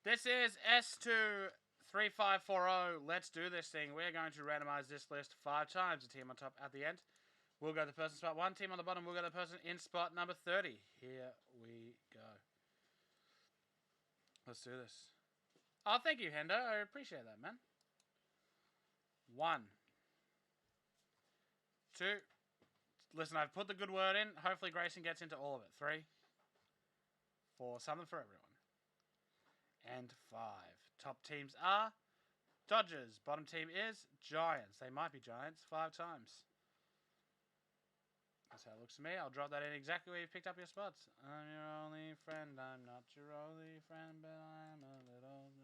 This is S23540. Let's do this thing. We're going to randomize this list 5 times. The team on top at the end. We'll go to the person spot 1. Team on the bottom. We'll go to the person in spot number 30. Here we go. Let's do this. Oh, thank you, Hendo. I appreciate that, man. 1, 2. Listen, I've put the good word in. Hopefully Grayson gets into all of it. 3, 4, something for everyone. And 5. Top teams are Dodgers. Bottom team is Giants. They might be Giants 5 times. That's how it looks to me. I'll drop that in exactly where you picked up your spots. I'm your only friend. I'm not your only friend, but I'm a little...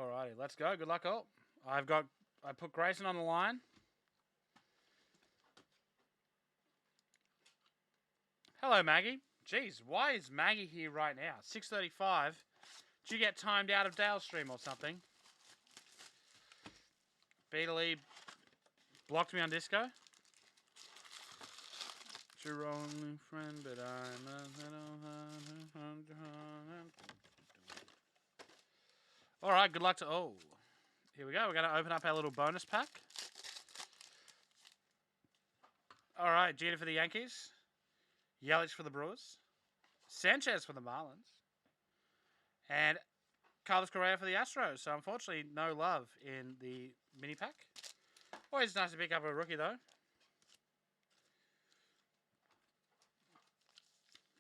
Alrighty, let's go. Good luck all. I put Grayson on the line. Hello, Maggie. Jeez, why is Maggie here right now? 6:35. Did you get timed out of Dale's stream or something? Beatley blocked me on Disco. Your only friend, but I'm a little... Alright, good luck to... Oh, here we go. We're going to open up our little bonus pack. Alright, Jeter for the Yankees. Yelich for the Brewers. Sanchez for the Marlins. And Carlos Correa for the Astros. So, unfortunately, no love in the mini pack. Always nice to pick up a rookie, though.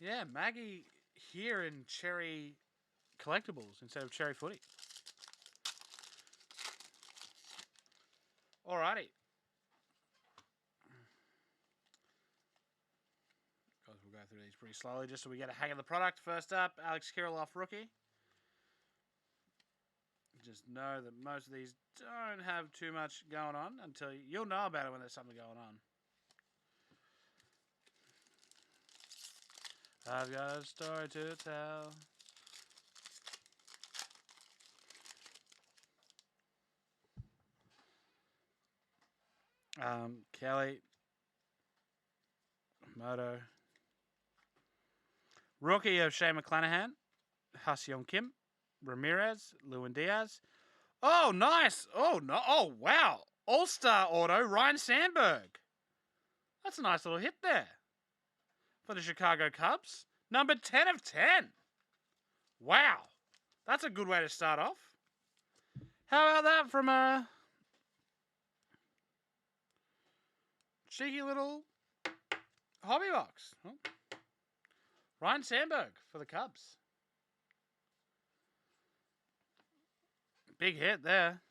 Yeah, Maggie here in Cherry Collectibles instead of Cherry Footy. Alrighty. We'll go through these pretty slowly just so we get a hang of the product. First up, Alex Kirilloff rookie. Just know that most of these don't have too much going on until you'll know about it when there's something going on. I've got a story to tell. Kelly. Moto. Rookie of Shane McClanahan. Ha-Seong Kim. Ramirez. Lewin Diaz. Oh, nice. Oh, no. Oh, wow. All-Star auto, Ryan Sandberg. That's a nice little hit there. For the Chicago Cubs. Number 10 of 10. Wow. That's a good way to start off. How about that from a cheeky little hobby box? Oh. Ryan Sandberg for the Cubs. Big hit there.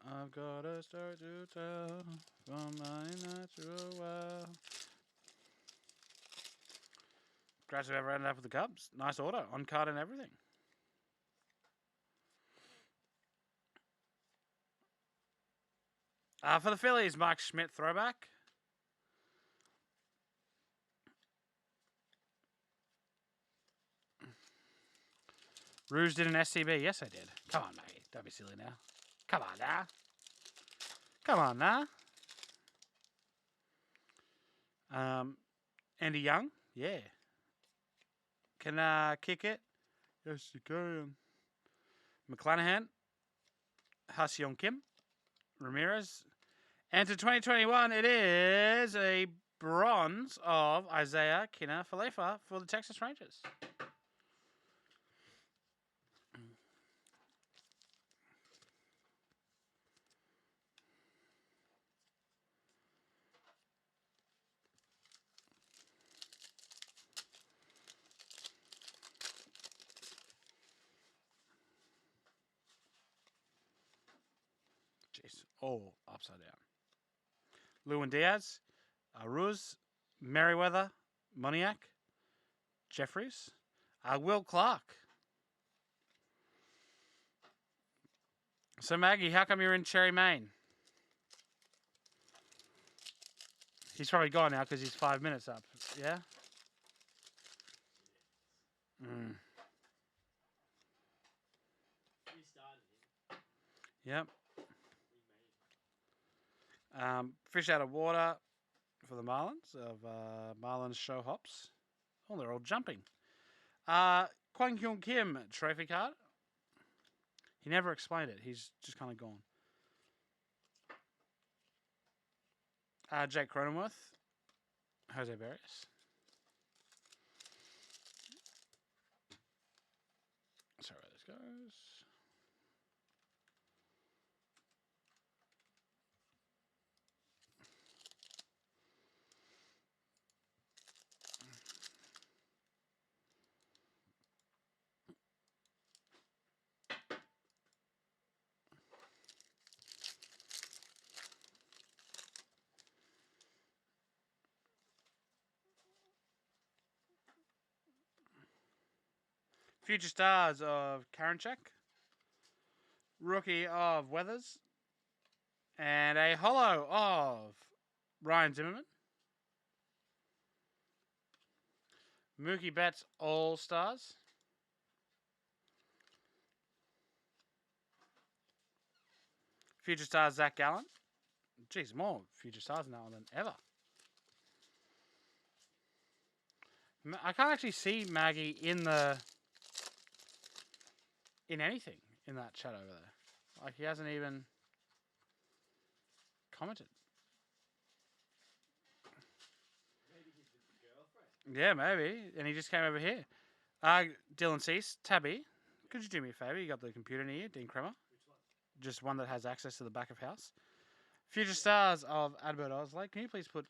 I've got a story to tell from my natural well. Great to have ever ended up with the Cubs. Nice auto. On card and everything. For the Phillies, Mark Schmidt throwback. Rouge did an SCB. Yes, I did. Come on, mate. Don't be silly now. Come on now. Come on now. Andy Young. Yeah. Can kick it? Yes, you can. McClanahan. Ha-Seong Kim. Ramirez. And to 2021, it is a bronze of Isaiah Kiner-Falefa for the Texas Rangers. Jeez. Oh, upside down. Lewin Diaz, Aruz, Merriweather, Moniak, Jeffries, Will Clark. So, Maggie, how come you're in Cherry, Maine? He's probably gone now because he's 5 minutes up. Yeah? Yep. Fish out of water for the Marlins of Marlins show hops. Oh, they're all jumping. Kwang Hyun Kim trophy card. He never explained it. He's just kind of gone. Jake Cronenworth. Jose Barrios. Sorry where this goes. Future stars of Karinchak. Rookie of Weathers. And a holo of Ryan Zimmerman. Mookie Betts All Stars. Future stars Zach Gallen. Jeez, more future stars now than ever. I can't actually see Maggie in anything in that chat over there. Like, he hasn't even commented. Maybe he's with his girlfriend. Yeah, maybe. And he just came over here. Dylan Cease, Tabby, could you do me a favour? You got the computer near you, Dean Kremer. Which one? Just one that has access to the back of house. Future stars of Adbert Osley. Can you please put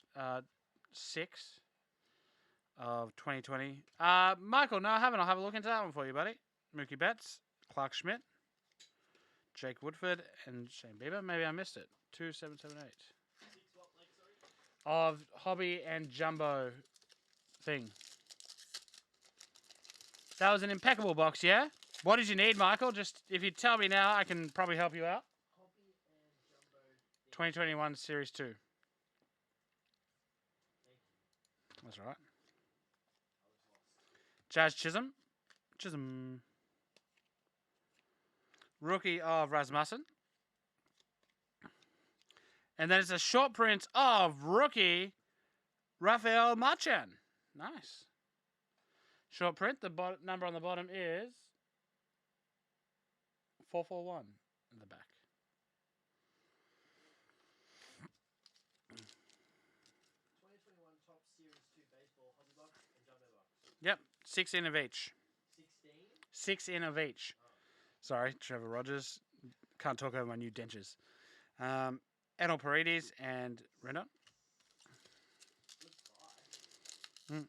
6 of 2020? Michael, no, I haven't. I'll have a look into that one for you, buddy. Mookie Betts, Clark Schmidt, Jake Woodford, and Shane Bieber. Maybe I missed it. 2778. 6 what, like, sorry? Of hobby and jumbo thing. That was an impeccable box, yeah? What did you need, Michael? Just, if you tell me now, I can probably help you out. Hobby and jumbo. 2021 Series 2. Thank you. That's right. I was lost. Jazz Chisholm. Rookie of Rasmussen. And then it's a short print of rookie Rafael Marchan. Nice. Short print. The number on the bottom is 441 in the back. 2021 Top Series 2 Baseball Hobby Box and Jumbo Box. Yep. 6 in of each. 16? 6 in of each. Oh. Sorry, Trevor Rogers. Can't talk over my new dentures. Enel Paredes and Rendon. Good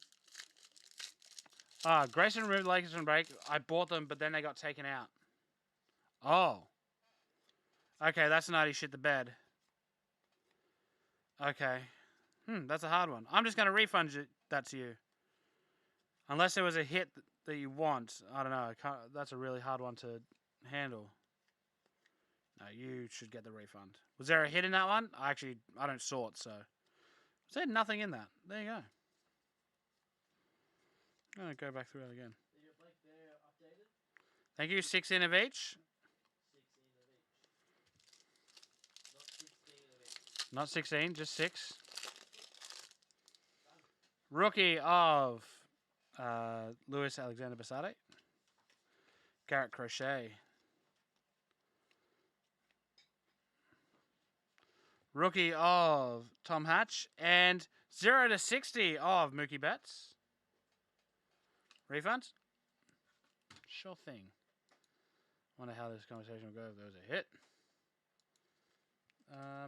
buy. Grayson removed Lakers from break. I bought them, but then they got taken out. Oh. Okay, that's a night he shit the bed. Okay. That's a hard one. I'm just going to refund that to you. Unless there was a hit that you want. I don't know. That's a really hard one to handle. No, you should get the refund. Was there a hit in that one? I don't sort, so. Was there nothing in that? There you go. I'm going to go back through it again. Like they're updated? Thank you. 6 in of each. 16 of each. Not 16, just 6. Rookie of Luis Alexander Basade. Garrett Crochet. Rookie of Tom Hatch. And 0 to 60 of Mookie Betts. Refund? Sure thing. Wonder how this conversation will go if there was a hit.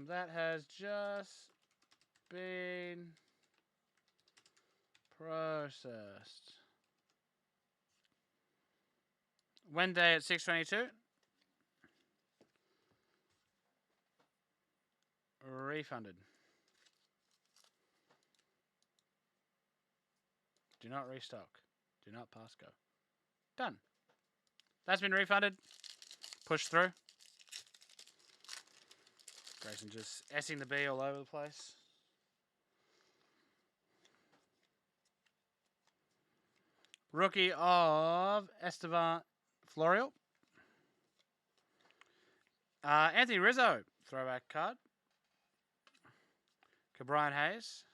That has just been processed. Wednesday at 6:22. Refunded. Do not restock. Do not pass go. Done. That's been refunded. Push through. Grayson just S-ing the B all over the place. Rookie of Esteban Florial. Anthony Rizzo. Throwback card. Brian Hayes.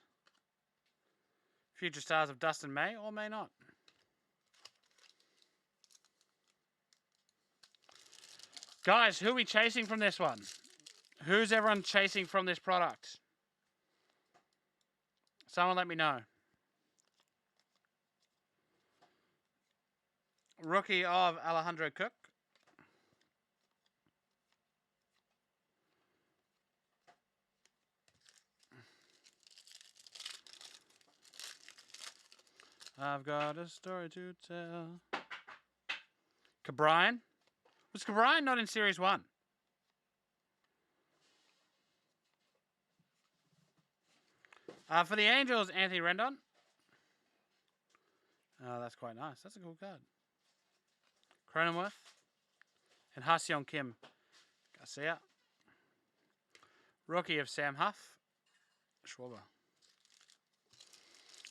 Future stars of Dustin May or may not. Guys, who are we chasing from this one? Who's everyone chasing from this product? Someone let me know. Rookie of Alejandro Cook. I've got a story to tell. Cabrian. Was Cabrian not in Series 1? For the Angels, Anthony Rendon. Oh, that's quite nice. That's a cool card. Cronenworth. And Ha-Seong Kim Garcia. Rookie of Sam Huff. Schwarber.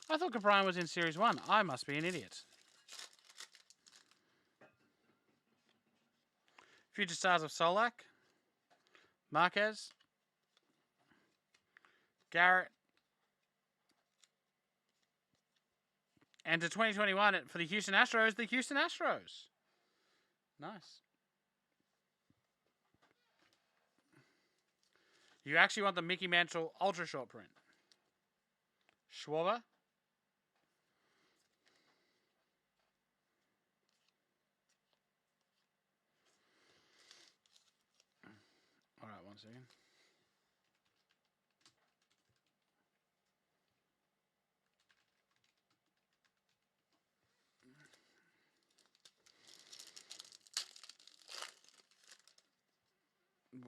I thought Cabrian was in Series 1. I must be an idiot. Future stars of Solak. Marquez. Garrett. And to 2021 for the Houston Astros, Nice. You actually want the Mickey Mantle Ultra Short print. Schwarber. All right, 1 second.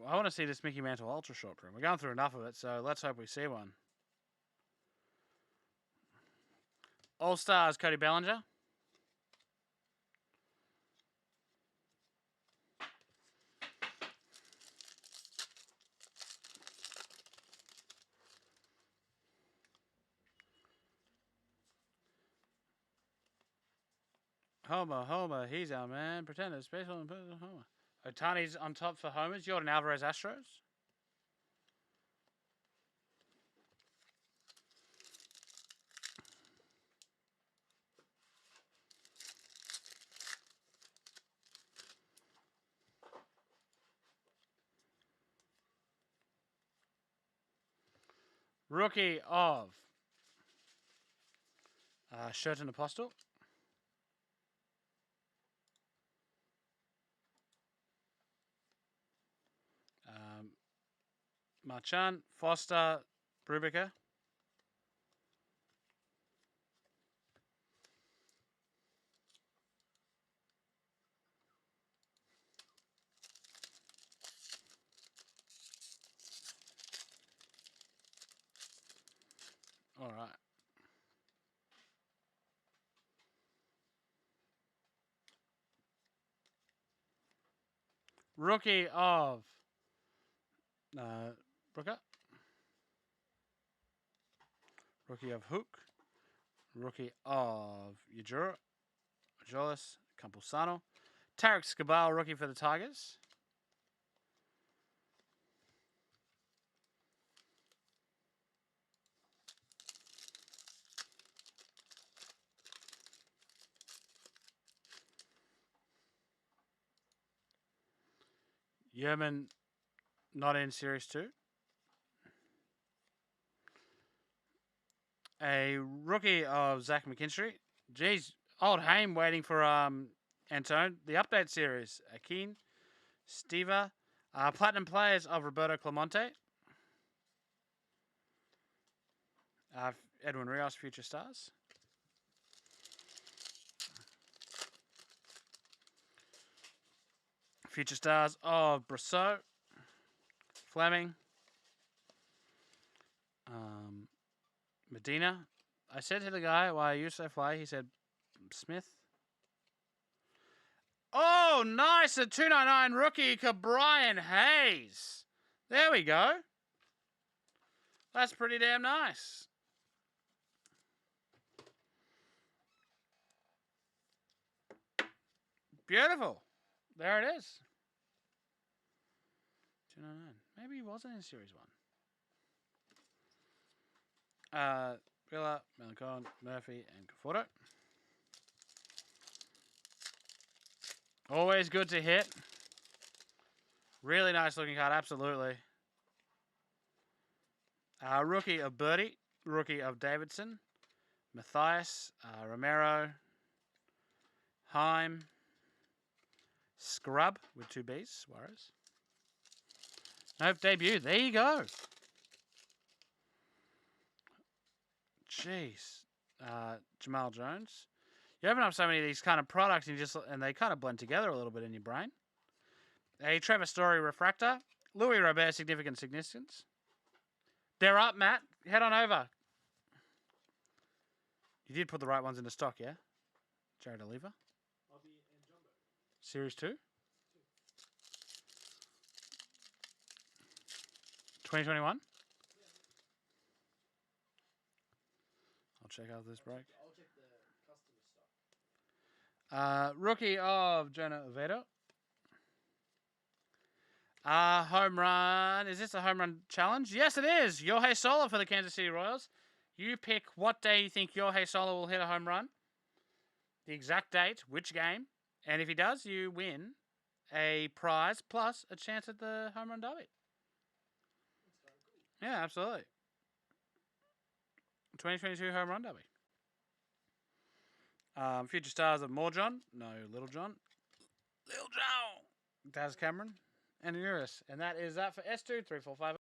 I want to see this Mickey Mantle Ultra Short print. We're going through enough of it, so let's hope we see one. All-Stars, Cody Bellinger. Homer, he's our man. Pretender, special, and Homer. Otani's on top for homers. Jordan Alvarez, Astros. Rookie of Sherton Apostle. Marchand, Foster, Brubaker. All right. Rookie of Brooker. Rookie of Hook. Rookie of Yajura. Jolis, Campusano. Tarek Skubal, rookie for the Tigers. Yerman, not in Series 2. A rookie of Zach McKinstry. Geez, old Haim waiting for Antone. The update series. Akin, Steva. Platinum players of Roberto Clemente. Edwin Rios, Future Stars. Future Stars of Brosseau. Fleming. Medina. I said to the guy, why are you so fly? He said, Smith. Oh, nice. A 299 rookie, Brian Hayes. There we go. That's pretty damn nice. Beautiful. There it is. 299. Maybe he wasn't in Series 1. Villa, Melanchon, Murphy, and Conforto. Always good to hit. Really nice looking card, absolutely. Rookie of Birdie, rookie of Davidson, Matthias, Romero, Heim, Scrub with 2 Bs, Suarez. Nope, debut. There you go. Jeez. Jamal Jones. You open up so many of these kind of products and they kind of blend together a little bit in your brain. A Trevor Story Refractor. Louis Robert, Significant Significance. They're up, Matt. Head on over. You did put the right ones into stock, yeah? Jared Oliva. Bobby and Jumbo. Series 2. 2021. I'll check out this break. I'll check the customer stock. Rookie of Jonah Oviedo. Home run. Is this a home run challenge? Yes, it is. Yohei Sola for the Kansas City Royals. You pick what day you think Yohei Sola will hit a home run. The exact date, which game. And if he does, you win a prize plus a chance at the home run derby. That's kind of cool. Yeah, absolutely. 2022 home run derby. Future stars of More John. No, Little John. Little John. Daz Cameron. And Urus. And that is that for S2 345.